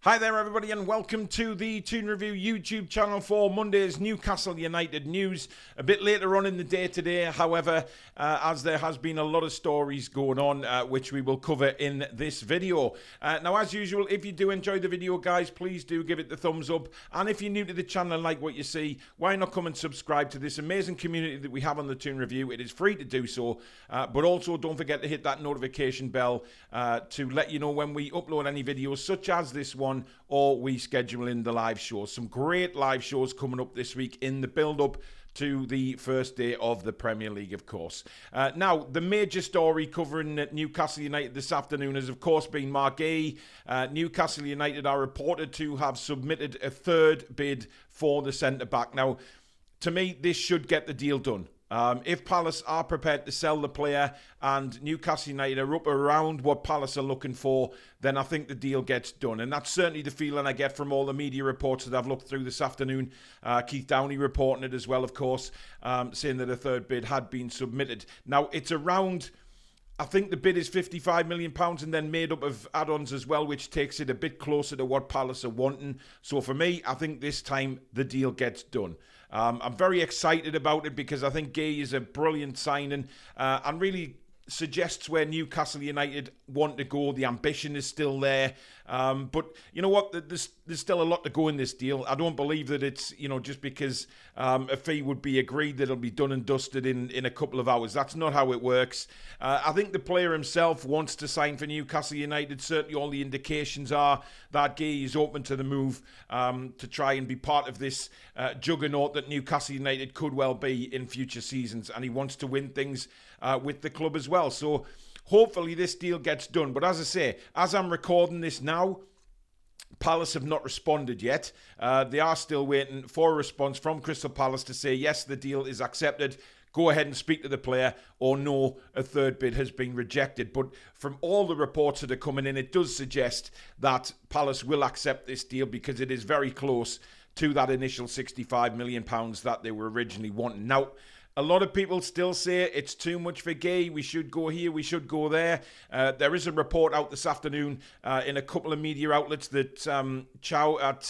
Hi there everybody and welcome to the Toon Review YouTube channel for Monday's Newcastle United news. A bit later on in the day today, however, as there has been a lot of stories going on which we will cover in this video. Now as usual, if you do enjoy the video guys, please do give it the thumbs up, and if you're new to the channel and like what you see, why not come and subscribe to this amazing community that we have on the Toon Review. It is free to do so, but also don't forget to hit that notification bell to let you know when we upload any videos such as this one, or we schedule in the live shows. Some great live shows coming up this week in the build-up to the first day of the Premier League, of course. Now, the major story covering Newcastle United this afternoon has, of course, been Marc Guehi. Newcastle United are reported to have submitted a third bid for the centre-back. Now, to me, this should get the deal done. If Palace are prepared to sell the player and Newcastle United are up around what Palace are looking for, then I think the deal gets done. And that's certainly the feeling I get from all the media reports that I've looked through this afternoon. Keith Downey reporting it as well, of course, saying that a third bid had been submitted. Now, it's around, I think the bid is £55 million and then made up of add-ons as well, which takes it a bit closer to what Palace are wanting. So for me, I think this time the deal gets done. I'm very excited about it because I think Guehi is a brilliant signing and really suggests where Newcastle United want to go. The ambition is still there. But you know what? There's still a lot to go in this deal. I don't believe that it's, just because a fee would be agreed that it'll be done and dusted in a couple of hours. That's not how it works. I think the player himself wants to sign for Newcastle United. Certainly all the indications are that Guehi is open to the move to try and be part of this juggernaut that Newcastle United could well be in future seasons. And he wants to win things with the club as well. So hopefully this deal gets done. But as I say, as I'm recording this now, Palace have not responded yet. They are still waiting for a response from Crystal Palace to say, yes, the deal is accepted. Go ahead and speak to the player, or no, a third bid has been rejected. But from all the reports that are coming in, it does suggest that Palace will accept this deal because it is very close to that initial £65 million that they were originally wanting. Now, a lot of people still say it's too much for Guehi. We should go here, we should go there. There is a report out this afternoon in a couple of media outlets that Chow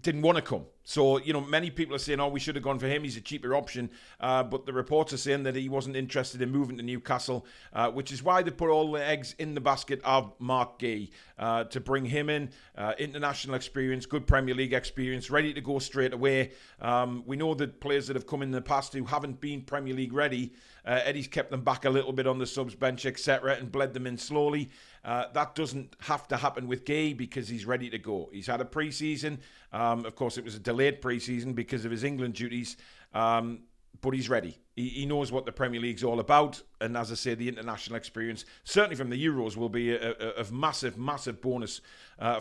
didn't want to come. So, many people are saying, we should have gone for him. He's a cheaper option. But the reports are saying that he wasn't interested in moving to Newcastle, which is why they put all the eggs in the basket of Marc Guehi to bring him in. International experience, good Premier League experience, ready to go straight away. We know that players that have come in the past who haven't been Premier League ready, Eddie's kept them back a little bit on the subs bench, etc., and bled them in slowly. That doesn't have to happen with Guehi because he's ready to go. He's had a pre-season. Of course, it was a delayed pre-season because of his England duties, but he's ready. He knows what the Premier League's all about, and as I say, the international experience, certainly from the Euros, will be a massive, massive bonus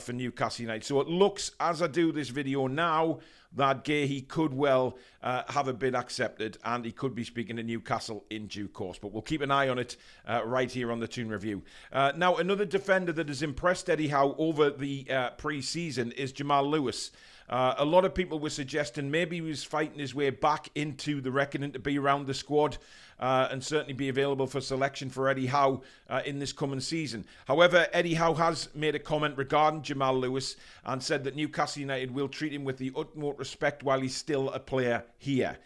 for Newcastle United. So it looks, as I do this video now, that Guehi could well have a bid accepted, and he could be speaking to Newcastle in due course. But we'll keep an eye on it right here on the Toon Review. Now, another defender that has impressed Eddie Howe over the pre-season is Jamal Lewis. A lot of people were suggesting maybe he was fighting his way back into the reckoning to be around the squad and certainly be available for selection for Eddie Howe in this coming season. However, Eddie Howe has made a comment regarding Jamal Lewis and said that Newcastle United will treat him with the utmost respect while he's still a player here.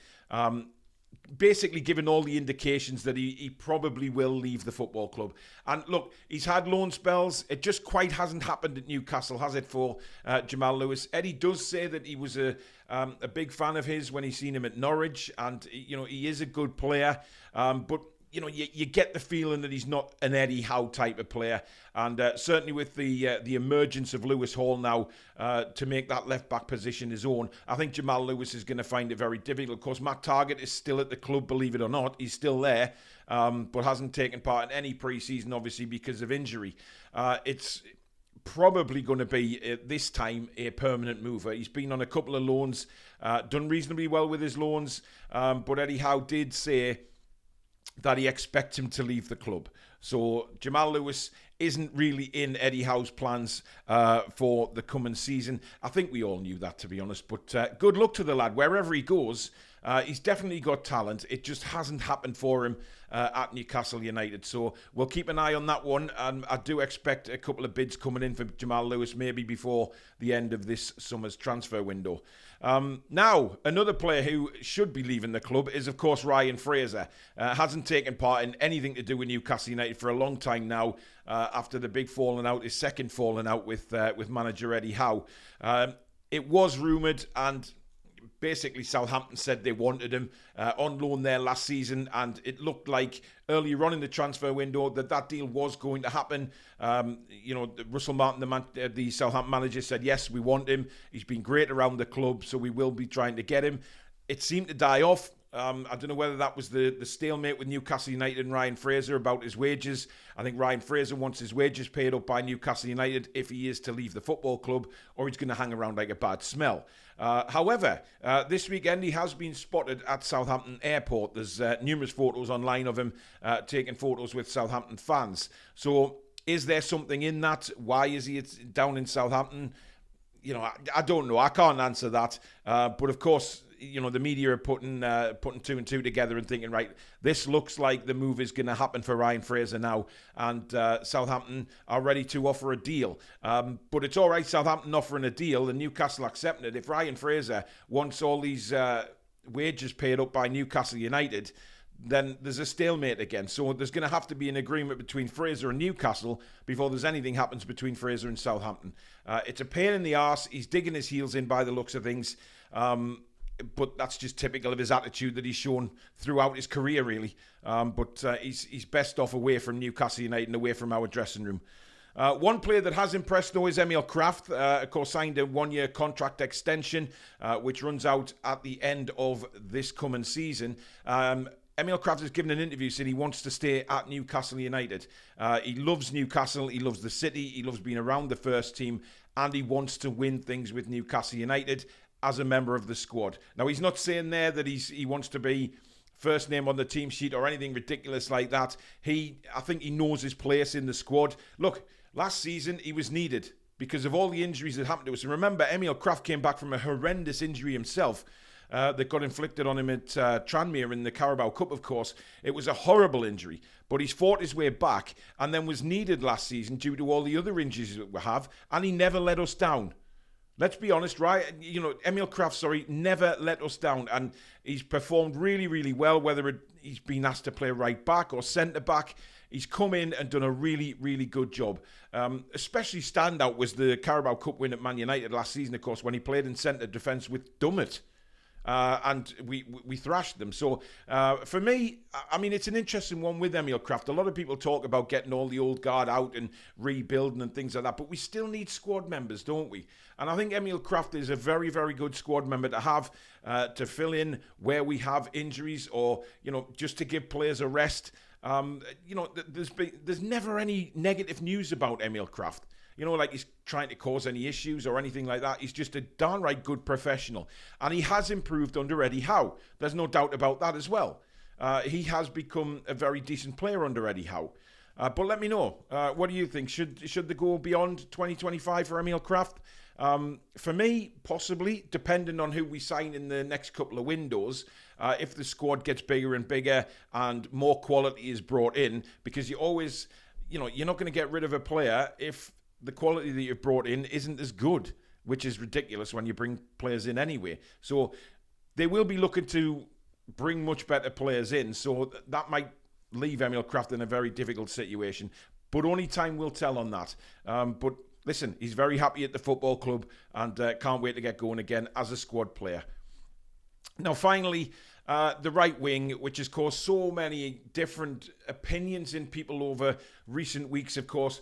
Basically giving all the indications that he probably will leave the football club. And look, he's had loan spells. It just quite hasn't happened at Newcastle, has it, for Jamal Lewis? Eddie does say that he was a big fan of his when he seen him at Norwich, and he is a good player. But you get the feeling that he's not an Eddie Howe type of player. And certainly with the emergence of Lewis Hall now to make that left-back position his own, I think Jamal Lewis is going to find it very difficult. Of course, Matt Targett is still at the club, believe it or not. He's still there, but hasn't taken part in any pre-season, obviously, because of injury. It's probably going to be, this time, a permanent mover. He's been on a couple of loans, done reasonably well with his loans, but Eddie Howe did say that he expects him to leave the club. So Jamal Lewis isn't really in Eddie Howe's plans for the coming season. I think we all knew that, to be honest. But good luck to the lad. Wherever he goes, He's definitely got talent. It just hasn't happened for him at Newcastle United. So we'll keep an eye on that one. And I do expect a couple of bids coming in for Jamal Lewis, maybe before the end of this summer's transfer window. Now, another player who should be leaving the club is, of course, Ryan Fraser. Hasn't taken part in anything to do with Newcastle United for a long time now, after the big falling out, his second falling out with manager Eddie Howe. It was rumoured, and basically Southampton said they wanted him on loan there last season, and it looked like earlier on in the transfer window that deal was going to happen. Russell Martin, the Southampton manager, said, yes, we want him. He's been great around the club, so we will be trying to get him. It seemed to die off. I don't know whether that was the stalemate with Newcastle United and Ryan Fraser about his wages. I think Ryan Fraser wants his wages paid up by Newcastle United if he is to leave the football club, or he's going to hang around like a bad smell. However, this weekend he has been spotted at Southampton Airport. There's numerous photos online of him taking photos with Southampton fans. So is there something in that? Why is he down in Southampton? I don't know. I can't answer that. But of course, the media are putting two and two together and thinking, right, this looks like the move is going to happen for Ryan Fraser now, and Southampton are ready to offer a deal. But it's all right, Southampton offering a deal and Newcastle accepting it. If Ryan Fraser wants all these wages paid up by Newcastle United, then there's a stalemate again. So there's going to have to be an agreement between Fraser and Newcastle before there's anything happens between Fraser and Southampton. It's a pain in the arse. He's digging his heels in by the looks of things. But that's just typical of his attitude that he's shown throughout his career, really. But he's best off away from Newcastle United and away from our dressing room. One player that has impressed, though, is Emil Kraft. Of course, signed a one-year contract extension, which runs out at the end of this coming season. Emil Kraft has given an interview saying he wants to stay at Newcastle United. He loves Newcastle, he loves the city, he loves being around the first team, and he wants to win things with Newcastle United as a member of the squad. Now, he's not saying there that he wants to be first name on the team sheet or anything ridiculous like that. I think he knows his place in the squad. Look, last season he was needed because of all the injuries that happened to us. And remember, Emil Kraft came back from a horrendous injury himself that got inflicted on him at Tranmere in the Carabao Cup, of course. It was a horrible injury, but he's fought his way back and then was needed last season due to all the other injuries that we have, and he never let us down. Let's be honest, right? Emil Kraft, never let us down. And he's performed really, really well, whether he's been asked to play right back or centre back. He's come in and done a really, really good job. Especially standout was the Carabao Cup win at Man United last season, of course, when he played in centre defence with Dummett. And we thrashed them. So for me, it's an interesting one with Emil Kraft. A lot of people talk about getting all the old guard out and rebuilding and things like that, but we still need squad members, don't we? And I think Emil Kraft is a very, very good squad member to have to fill in where we have injuries or, just to give players a rest. There's never any negative news about Emil Kraft. Like he's trying to cause any issues or anything like that. He's just a downright good professional. And he has improved under Eddie Howe. There's no doubt about that as well. He has become a very decent player under Eddie Howe. But let me know. What do you think? Should they go beyond 2025 for Emil Kraft? For me, possibly, depending on who we sign in the next couple of windows. If the squad gets bigger and bigger and more quality is brought in, because you always, you're not going to get rid of a player if the quality that you've brought in isn't as good, which is ridiculous when you bring players in anyway. So they will be looking to bring much better players in. So that might leave Emil Kraft in a very difficult situation. But only time will tell on that. But listen, he's very happy at the football club and can't wait to get going again as a squad player. Now, finally, the right wing, which has caused so many different opinions in people over recent weeks, of course.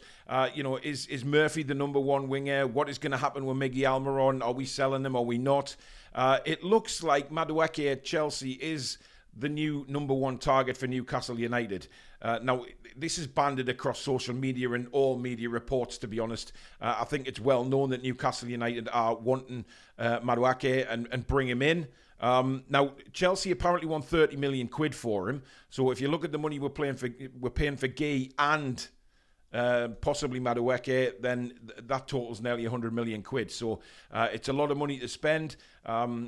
Is Murphy the number one winger? What is going to happen with Miggy Almiron? Are we selling him? Are we not? It looks like Madueke at Chelsea is the new number one target for Newcastle United. Now, this is banded across social media and all media reports, to be honest. I think it's well known that Newcastle United are wanting Madueke and bring him in. Now, Chelsea apparently won 30 million quid for him. So if you look at the money we're paying for Guehi and possibly Madueke, then that totals nearly 100 million quid. So it's a lot of money to spend.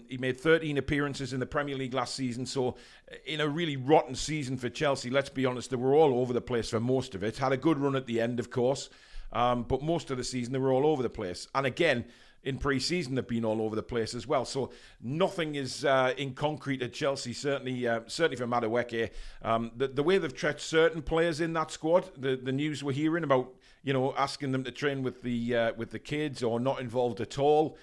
He made 13 appearances in the Premier League last season. So in a really rotten season for Chelsea, let's be honest, they were all over the place for most of it. Had a good run at the end, of course. But most of the season, they were all over the place. And again, in pre-season, they've been all over the place as well. So nothing is in concrete at Chelsea, certainly for Madueke. The way they've treated certain players in that squad, the news we're hearing about, asking them to train with the kids or not involved at all,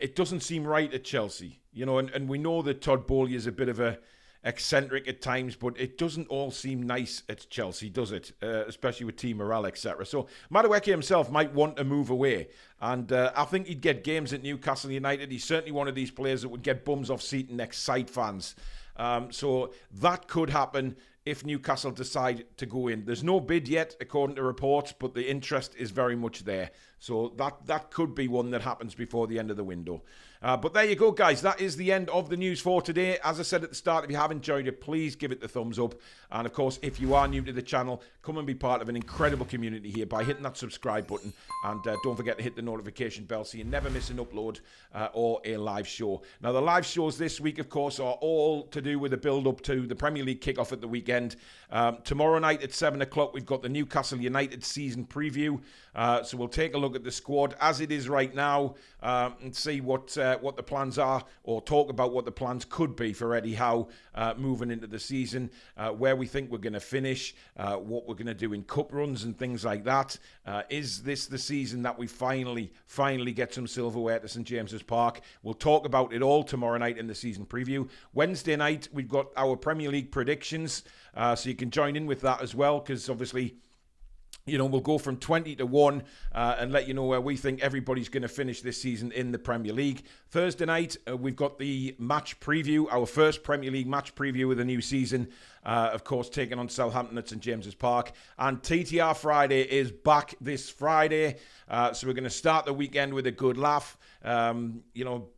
it doesn't seem right at Chelsea. And we know that Todd Bowley is a bit of a eccentric at times, but it doesn't all seem nice at Chelsea, does it? Especially with team morale, etc. So Madueke himself might want to move away, and I think he'd get games at Newcastle United. He's certainly one of these players that would get bums off seat and excite fans. So that could happen if Newcastle decide to go in. There's no bid yet, according to reports, but the interest is very much there. So that could be one that happens before the end of the window. But there you go, guys. That is the end of the news for today. As I said at the start, if you have enjoyed it, please give it the thumbs up. And of course, if you are new to the channel, come and be part of an incredible community here by hitting that subscribe button. And don't forget to hit the notification bell so you never miss an upload or a live show. Now, the live shows this week, of course, are all to do with the build-up to the Premier League kickoff at the weekend. Tomorrow night at 7 o'clock, we've got the Newcastle United season preview. So we'll take a look at the squad as it is right now and see what the plans are, or talk about what the plans could be for Eddie Howe moving into the season, where we think we're going to finish, what we're going to do in cup runs and things like that. Is this the season that we finally get some silverware to St James's Park? We'll talk about it all tomorrow night in the season preview. Wednesday night, we've got our Premier League predictions, so you can join in with that as well, because obviously, we'll go from 20 to 1 and let you know where we think everybody's going to finish this season in the Premier League. Thursday night, we've got the match preview, our first Premier League match preview of the new season. Of course, taking on Southampton at St James's Park. And TTR Friday is back this Friday. So we're going to start the weekend with a good laugh.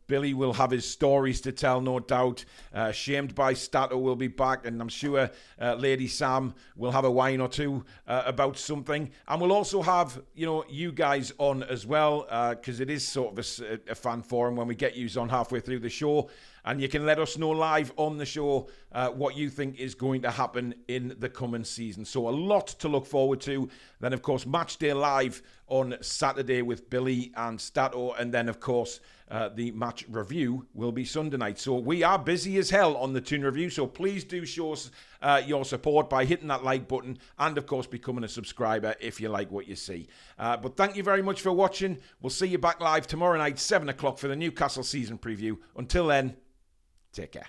Billy will have his stories to tell, no doubt. Shamed by Stato will be back, and I'm sure Lady Sam will have a wine or two about something. And we'll also have, you guys on as well, because it is sort of a fan forum when we get you on halfway through the show. And you can let us know live on the show what you think is going to happen in the coming season. So a lot to look forward to. Then, of course, Match Day Live on Saturday with Billy and Stato. And then, of course, the match review will be Sunday night. So we are busy as hell on the Toon Review. So please do show us your support by hitting that like button and, of course, becoming a subscriber if you like what you see. But thank you very much for watching. We'll see you back live tomorrow night, 7 o'clock for the Newcastle season preview. Until then, take care.